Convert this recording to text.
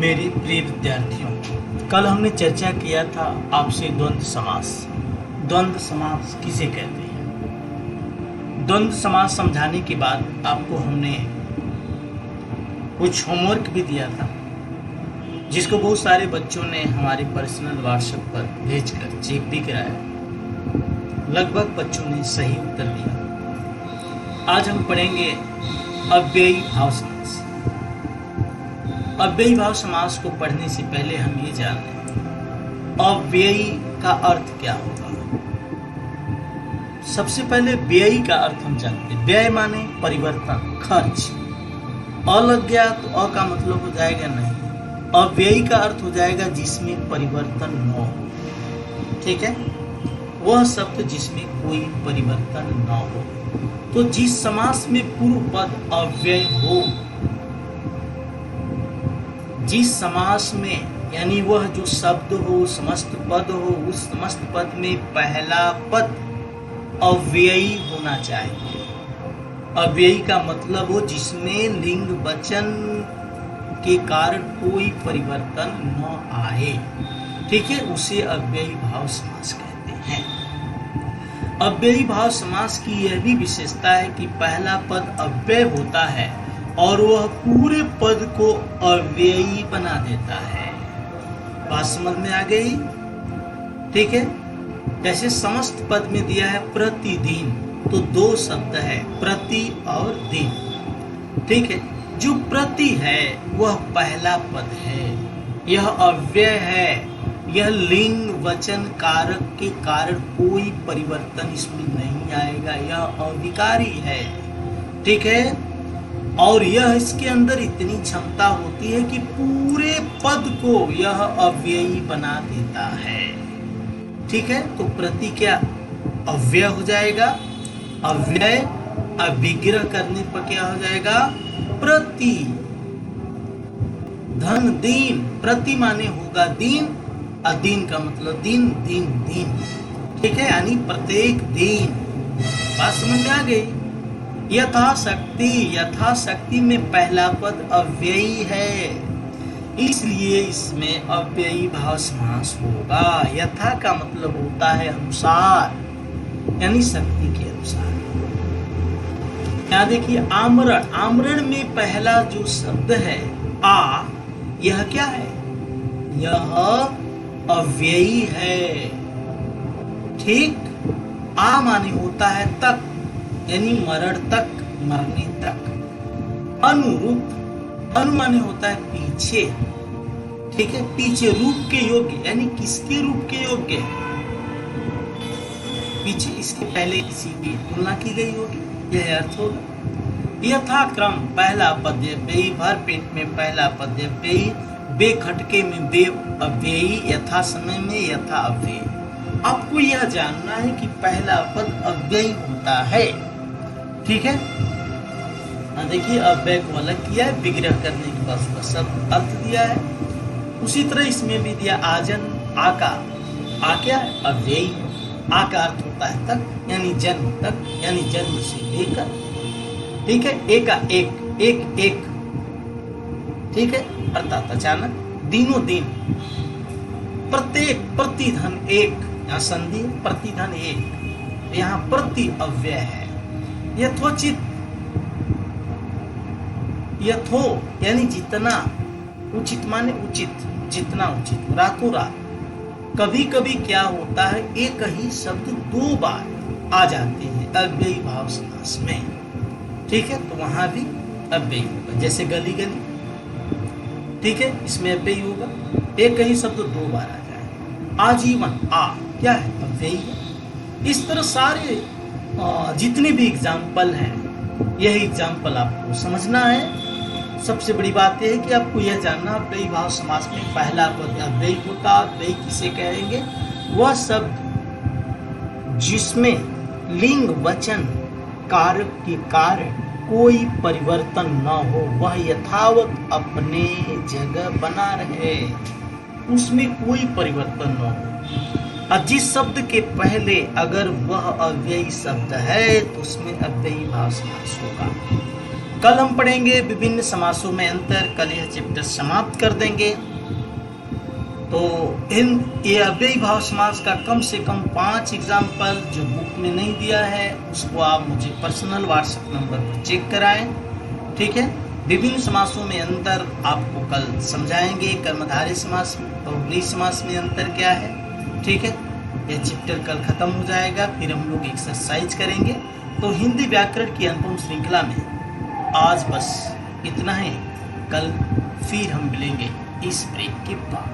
मेरे प्रिय विद्यार्थियों, कल हमने चर्चा किया था आपसे द्वंद्व समास। द्वंद्व समास किसे कहते हैं? द्वंद्व समास समझाने के बाद आपको हमने कुछ होमवर्क भी दिया था, जिसको बहुत सारे बच्चों ने हमारे पर्सनल व्हाट्सएप पर भेजकर चेक भी कराया। लगभग बच्चों ने सही उत्तर दिया। आज हम पढ़ेंगे अव्ययी भाव समास। अव्ययी भाव समास को पढ़ने से पहले हम ये जान लें अव्ययी का अर्थ क्या होगा। सबसे पहले व्ययी का अर्थ हम जानते हैं। व्यय माने परिवर्तन, खर्च। अ लग गया तो अ का मतलब हो जाएगा नहीं। अव्ययी का अर्थ हो जाएगा जिसमें परिवर्तन न हो। ठीक है, वह शब्द जिसमें कोई परिवर्तन न हो। तो जिस समास में पूर्व पद अव्यय हो, जिस समास में यानी वह जो शब्द हो, समस्त पद हो, उस समस्त पद में पहला पद अव्ययी होना चाहिए। अव्ययी का मतलब हो जिसमें लिंग वचन के कारण कोई परिवर्तन न आए। ठीक है, उसे अव्ययी भाव समास कहते हैं। अव्ययी भाव समास की यह भी विशेषता है कि पहला पद अव्यय होता है और वह पूरे पद को अव्ययी बना देता है। बात समझ में आ गई? ठीक है, जैसे समस्त पद में दिया है प्रतिदिन, तो दो शब्द है, प्रति और दिन। ठीक है, जो प्रति है वह पहला पद है, यह अव्यय है, यह लिंग वचन कारक के कारण कोई परिवर्तन इसमें नहीं आएगा, यह अविकारी है। ठीक है, और यह इसके अंदर इतनी क्षमता होती है कि पूरे पद को यह अव्ययी बना देता है। ठीक है, तो प्रति क्या अव्यय हो जाएगा, अव्यय अविग्रह करने पर क्या हो जाएगा, प्रति। धन दिन, प्रति माने होगा दिन, अदीन का मतलब दिन, दिन दिन। ठीक है, यानी प्रत्येक दिन। बात समझ में आ गई? यथाशक्ति, यथाशक्ति में पहला पद अव्ययी है, इसलिए इसमें अव्ययी भाव समास होगा। यथा का मतलब होता है अनुसार, यानी शक्ति के अनुसार। यहाँ देखिए आमरण, आमरण में पहला जो शब्द है आ, यह क्या है? यह अव्ययी है। ठीक, आ माने होता है तक, यानी मरण तक, मरने तक। अनुरूप, अनु माने होता है पीछे। ठीक है, पीछे, रूप के योग्य, यानी किसके रूप के योग्य? पीछे, इसके पहले किसी की तुलना की गई होगी, यह अर्थ होगा। यथाक्रम, पहला पद्य व्ययी, भर पेट में पहला पद्य व्ययी, बे खटके में बे अव्ययी, यथा समय में यथा अव्ययी। आपको यह जानना है कि पहला पद अव्ययी होता है। ठीक है, देखिए अव्यय को अलग किया है, विग्रह करने के बाद उसका शब्द अर्थ दिया है। उसी तरह इसमें भी दिया आजन, आका। आ क्या है? अव्ययी। आ का अर्थ होता है तक, यानी जन्म तक, यानी जन्म से लेकर। ठीक है, एका एक, एक एक। ठीक है, अर्थात अचानक, दिनों दिन। प्रत्येक, प्रतिधन एक, यहाँ संधि, प्रतिधन एक, यहाँ प्रति अव्यय है। यथोचित, यथो यानी जितना, उचित माने उचित, जितना उचित, रातों रात। कभी कभी क्या होता है, एक ही शब्द दो बार आ जाते हैं अव्ययी भाव समास में। ठीक है, तो वहां भी अव्ययी होगा, जैसे गली गली। ठीक है, इसमें अव्ययी होगा, एक ही शब्द दो बार आ जाए। आजीवन, आ क्या है? अव्ययी है। इस तरह सारे जितने भी एग्जाम्पल हैं, यह एग्जाम्पल आपको समझना है। सबसे बड़ी बात यह है कि आपको यह जानना, अव्ययी भाव समास में पहला पद अव्ययी होता। अव्ययी किसे कहेंगे? वह शब्द जिसमें लिंग वचन कारक के कारण कोई परिवर्तन न हो, वह यथावत अपने जगह बना रहे, उसमें कोई परिवर्तन न हो। और जिस शब्द के पहले अगर वह अव्ययी शब्द है तो उसमें अव्ययी भाव समास होगा। कल हम पढ़ेंगे विभिन्न समासों में अंतर। कल यह चैप्टर समाप्त कर देंगे। तो ये अव्ययी भाव समास का कम से कम 5 एग्जाम्पल जो बुक में नहीं दिया है उसको आप मुझे पर्सनल व्हाट्सएप नंबर पर चेक कराएं। ठीक है। विभिन्न समासों में अंतर आपको कल समझाएंगे। कर्मधारय समास बहुब्रीहि समास में अंतर क्या है। ठीक है। यह चैप्टर कल खत्म हो जाएगा, फिर हम लोग एक्सरसाइज करेंगे। तो हिंदी व्याकरण की अनुपम श्रृंखला में आज बस इतना ही। कल फिर हम मिलेंगे इस ब्रेक के बाद।